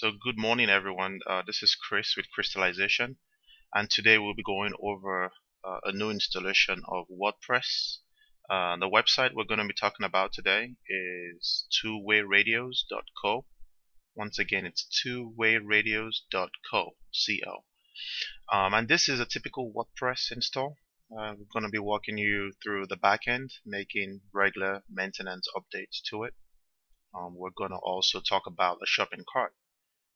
So good morning, everyone. This is Chris with Crystallization, and today we'll be going over a new installation of WordPress. The website we're going to be talking about today is twowayradios.co. Once again, it's twowayradios.co. And this is a typical WordPress install. We're going to be walking you through the backend, making regular maintenance updates to it. We're going to also talk about a shopping cart,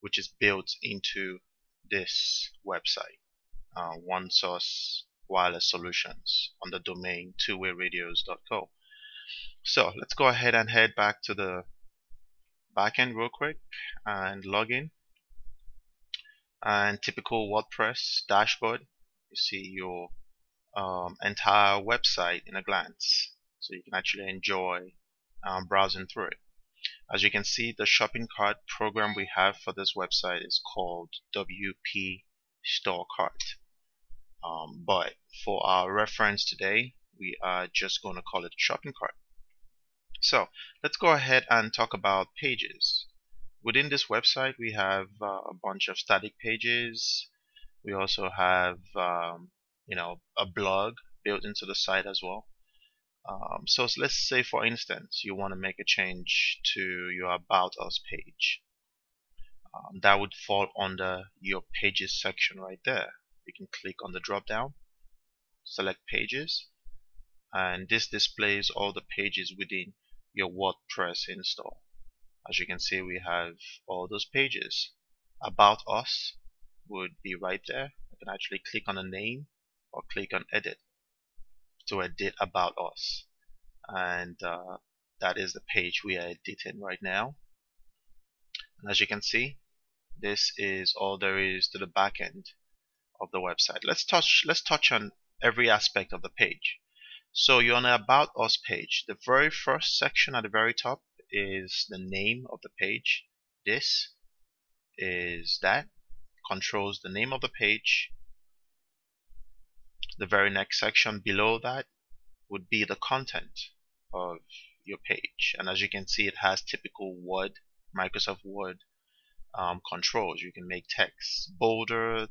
which is built into this website, OneSource Wireless Solutions, on the domain twowayradios.co. So let's go ahead and head back to the backend real quick and log in. And typical WordPress dashboard, you see your entire website in a glance, so you can actually enjoy browsing through it. As you can see, the shopping cart program we have for this website is called WP Store Cart. But for our reference today, we are just going to call it shopping cart. So let's go ahead and talk about pages. Within this website, we have a bunch of static pages. We also have a blog built into the site as well. So let's say, for instance, you want to make a change to your About Us page. That would fall under your Pages section right there. You can click on the drop down, select Pages, and this displays all the pages within your WordPress install. As you can see, we have all those pages. About Us would be right there. I can actually click on a name or click on Edit to edit About Us, and that is the page we are editing right now. And as you can see, this is all there is to the back end of the website. Let's touch on every aspect of the page. So you're on the About Us page. The very first section at the very top is the name of the page. This is that controls the name of the page. The very next section below that would be the content of your page, and as you can see, it has typical Microsoft Word controls. You can make text bolder,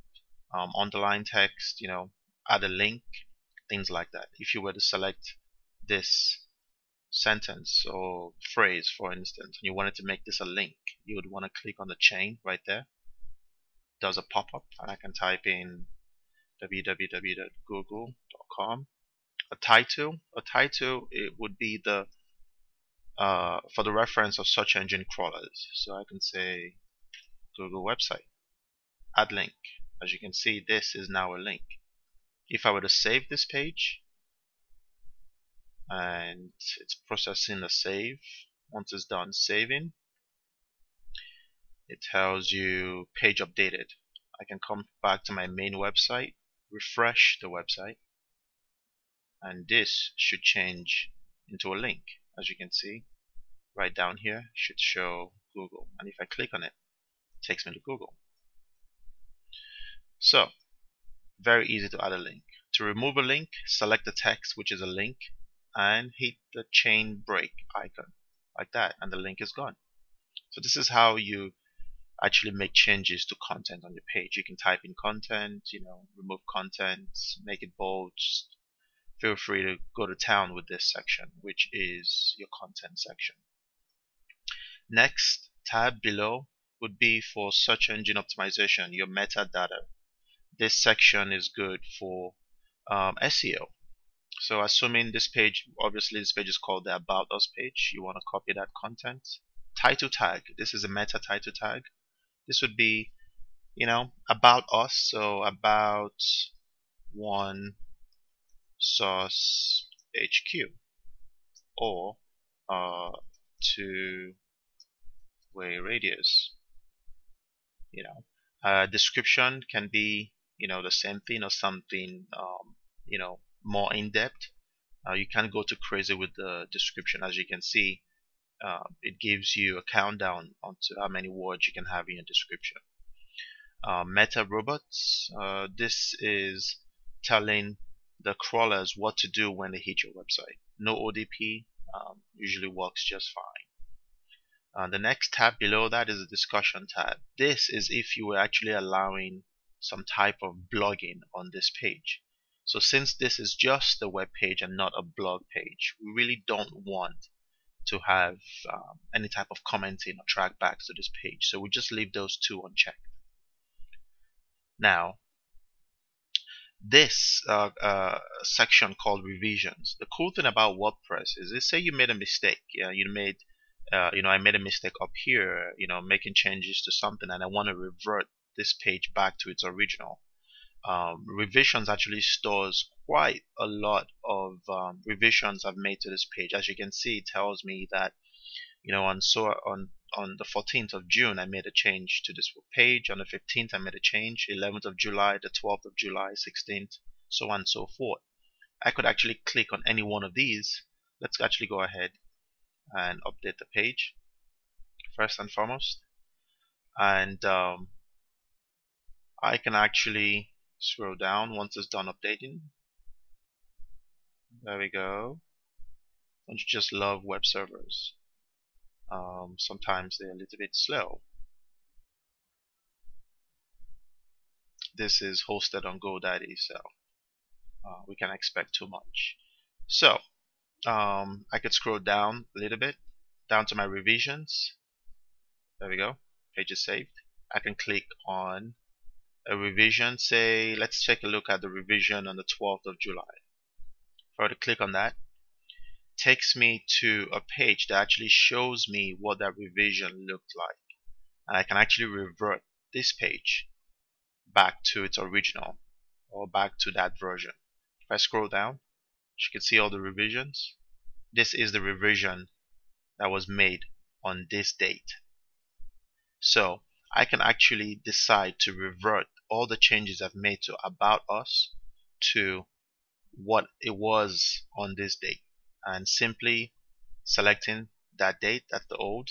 underline text, add a link, things like that. If you were to select this sentence or phrase, for instance, and you wanted to make this a link, you would want to click on the chain right there. It does a pop-up, and I can type in www.google.com. A title, it would be the for the reference of search engine crawlers. So I can say Google website, add link. As you can see, this is now a link. If I were to save this page, and it's processing the save, once it's done saving, it tells you page updated. I can come back to my main website, refresh the website, and this should change into a link. As you can see, right down here should show Google, and if I click on it, it takes me to Google. So very easy to add a link. To remove a link, select the text, which is a link, and hit the chain break icon like that, and the link is gone. So this is how you actually make changes to content on your page. You can type in content, remove content, make it bold. Just feel free to go to town with this section, which is your content section. Next tab below would be for search engine optimization, your metadata. This section is good for SEO. So assuming this page, obviously this page is called the About Us page, you want to copy that content. Title tag, this is a meta title tag. This would be, about us, so about one source HQ, or two-way radius. Description can be the same thing or something more in depth. You can go too crazy with the description. As you can see, it gives you a countdown onto how many words you can have in your description. Meta robots, this is telling the crawlers what to do when they hit your website. No ODP, usually works just fine. The next tab below that is the discussion tab. This is if you were actually allowing some type of blogging on this page. So since this is just a web page and not a blog page, we really don't want to have any type of commenting or trackbacks to this page. So we just leave those two unchecked. Now, this section called revisions. The cool thing about WordPress is, let's say you made a mistake. I made a mistake up here, making changes to something, and I want to revert this page back to its original. Revisions actually stores quite a lot of revisions I've made to this page. As you can see, it tells me that on the 14th of June I made a change to this page. On the 15th I made a change. 11th of July, the 12th of July, 16th, so on and so forth. I could actually click on any one of these. Let's actually go ahead and update the page first and foremost, and I can actually scroll down once it's done updating. There we go. Don't you just love web servers? Sometimes they're a little bit slow. This is hosted on GoDaddy, so we can expect too much. So I could scroll down a little bit, down to my revisions. There we go. Page is saved. I can click on a revision. Say, let's take a look at the revision on the 12th of July. If I were to click on that, takes me to a page that actually shows me what that revision looked like, and I can actually revert this page back to its original, or back to that version. If I scroll down, you can see all the revisions. This is the revision that was made on this date. So I can actually decide to revert all the changes I've made to About Us to what it was on this date, and simply selecting that date, that's the old,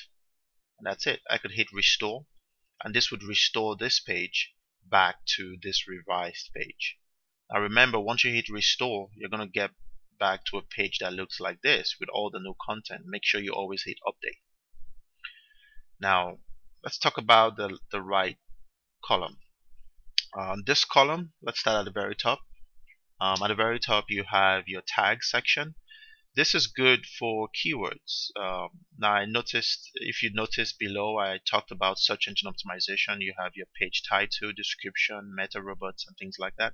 and that's it. I could hit restore, and this would restore this page back to this revised page. Now remember, once you hit restore, you're going to get back to a page that looks like this with all the new content. Make sure you always hit update. Now let's talk about the right column. This column, let's start at the very top. At the very top you have your tag section. This is good for keywords. Now I noticed, if you notice below, I talked about search engine optimization. You have your page title, description, meta robots, and things like that.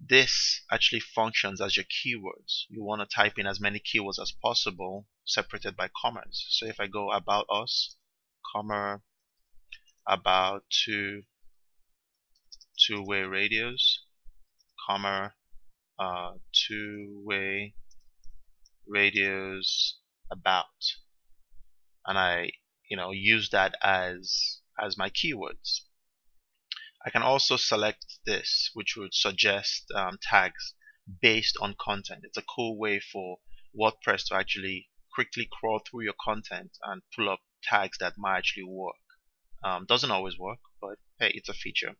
This actually functions as your keywords. You want to type in as many keywords as possible, separated by commas. So if I go About Us, comma, about two-way radios, comma, two-way radios about, and I use that as my keywords. I can also select this, which would suggest tags based on content. It's a cool way for WordPress to actually quickly crawl through your content and pull up tags that might actually work. Doesn't always work, but hey, it's a feature.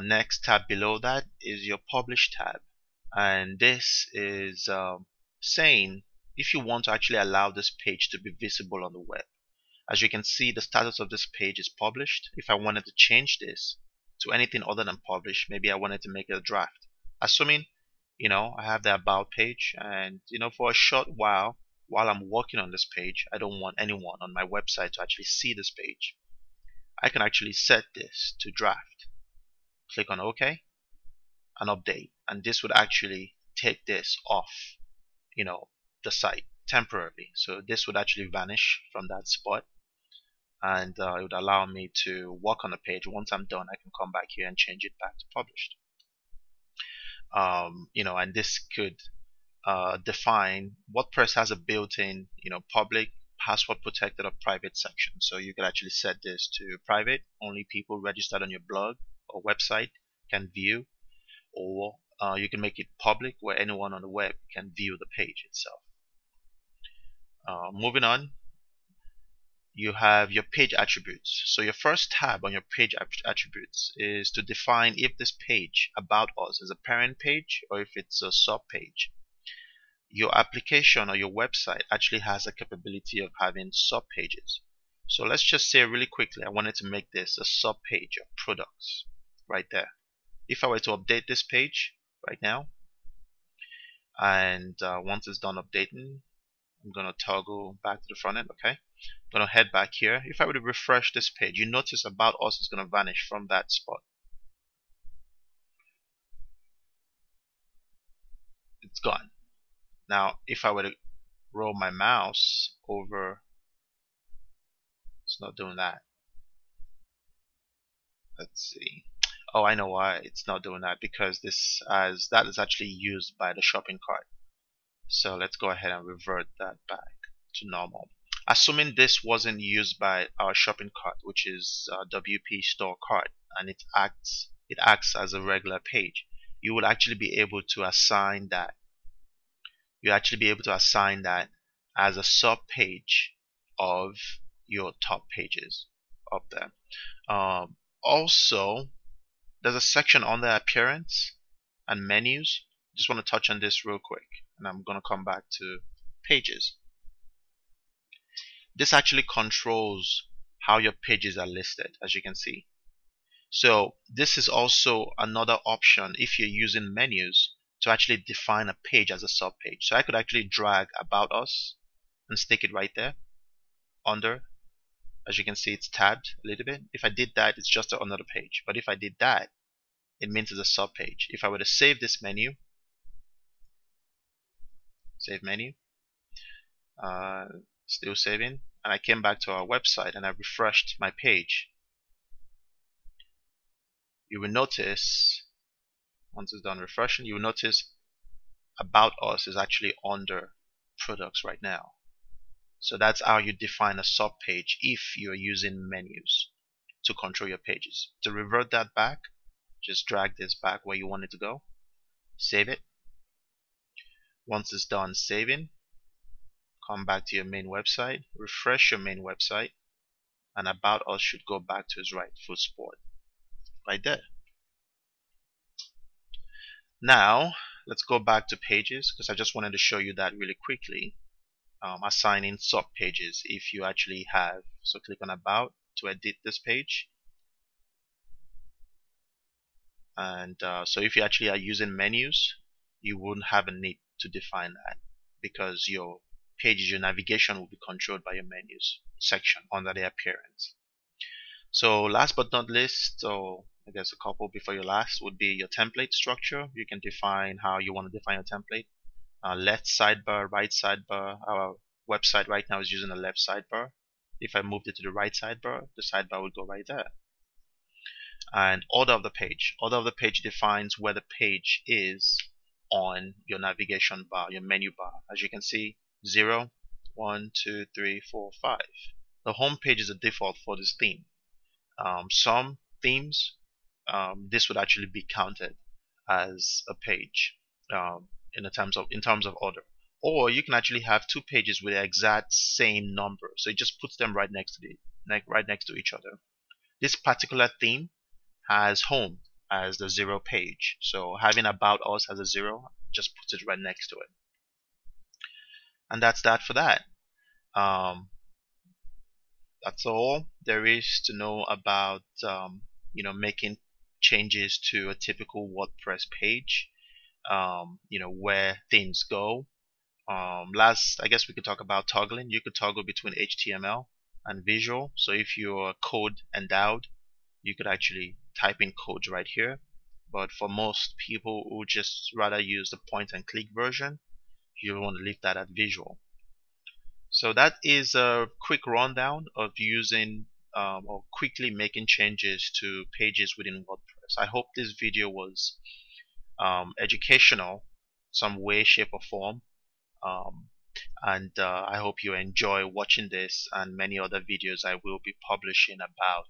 Next tab below that is your Publish tab, and this is saying if you want to actually allow this page to be visible on the web. As you can see, the status of this page is published. If I wanted to change this to anything other than publish, maybe I wanted to make it a draft. Assuming, I have the About page, and for a short while I'm working on this page, I don't want anyone on my website to actually see this page. I can actually set this to draft. Click on OK and update, and this would actually take this off the site temporarily. So this would actually vanish from that spot, and it would allow me to work on the page. Once I'm done, I can come back here and change it back to published. And this could define, WordPress has a built-in public, password protected, or private section. So you could actually set this to private, only people registered on your blog or website can view, or you can make it public where anyone on the web can view the page itself. Moving on, you have your page attributes. So your first tab on your page attributes is to define if this page, About Us, is a parent page or if it's a sub page. your application or your website actually has a capability of having sub pages. So let's just say really quickly, I wanted to make this a sub page of products right there. If I were to update this page right now, and once it's done updating, I'm going to toggle back to the front end. Okay, I'm going to head back here. If I were to refresh this page, you notice About Us is going to vanish from that spot. It's gone. Now, if I were to roll my mouse over, it's not doing that. Let's see. Oh, I know why it's not doing that, because that is actually used by the shopping cart. So let's go ahead and revert that back to normal. Assuming this wasn't used by our shopping cart, which is WP store cart, and it acts as a regular page, you will actually be able to assign that. You actually be able to assign that as a sub page of your top pages up there. Also, there's a section on the appearance and menus. Just want to touch on this real quick, and I'm going to come back to pages. This actually controls how your pages are listed, as you can see. So this is also another option if you're using menus to actually define a page as a sub page. So I could actually drag About Us and stick it right there under. As you can see, it's tabbed a little bit. If I did that, it's just another page. But if I did that, it means it's a sub page. If I were to save this menu, save menu, still saving, and I came back to our website and I refreshed my page, you will notice, once it's done refreshing, you will notice About Us is actually under products right now. So that's how you define a sub page if you're using menus to control your pages. To revert that back, just drag this back where you want it to go, save it. Once it's done saving, come back to your main website, refresh your main website, and About Us should go back to its rightful spot right there. Now let's go back to pages, because I just wanted to show you that really quickly. Assigning sub pages if you actually have. So click on About to edit this page, and so if you actually are using menus, you wouldn't have a need to define that, because your pages, your navigation will be controlled by your menus section under the appearance. So last but not least, or I guess a couple before your last, would be your template structure. You can define how you want to define your template. Left sidebar, right sidebar. Our website right now is using a left sidebar. If I moved it to the right sidebar, the sidebar would go right there. And order of the page. Order of the page defines where the page is on your navigation bar, your menu bar. As you can see, 0, 1, 2, 3, 4, 5. The home page is a default for this theme. Some themes, this would actually be counted as a page in terms of order. Or you can actually have two pages with the exact same number, so it just puts them right next to each other. This particular theme has home as the 0 page, so having About Us as a 0 just puts it right next to it. And that's that for that. That's all there is to know about making changes to a typical WordPress page. Where things go. Last, I guess we could talk about toggling. You could toggle between HTML and visual. So if you're code endowed, you could actually type in codes right here. But for most people who just rather use the point and click version, you want to leave that at visual. So that is a quick rundown of using or quickly making changes to pages within WordPress. I hope this video was educational, some way, shape, or form. And I hope you enjoy watching this and many other videos I will be publishing about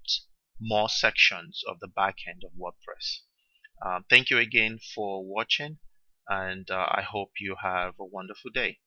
more sections of the back end of WordPress. Thank you again for watching, and I hope you have a wonderful day.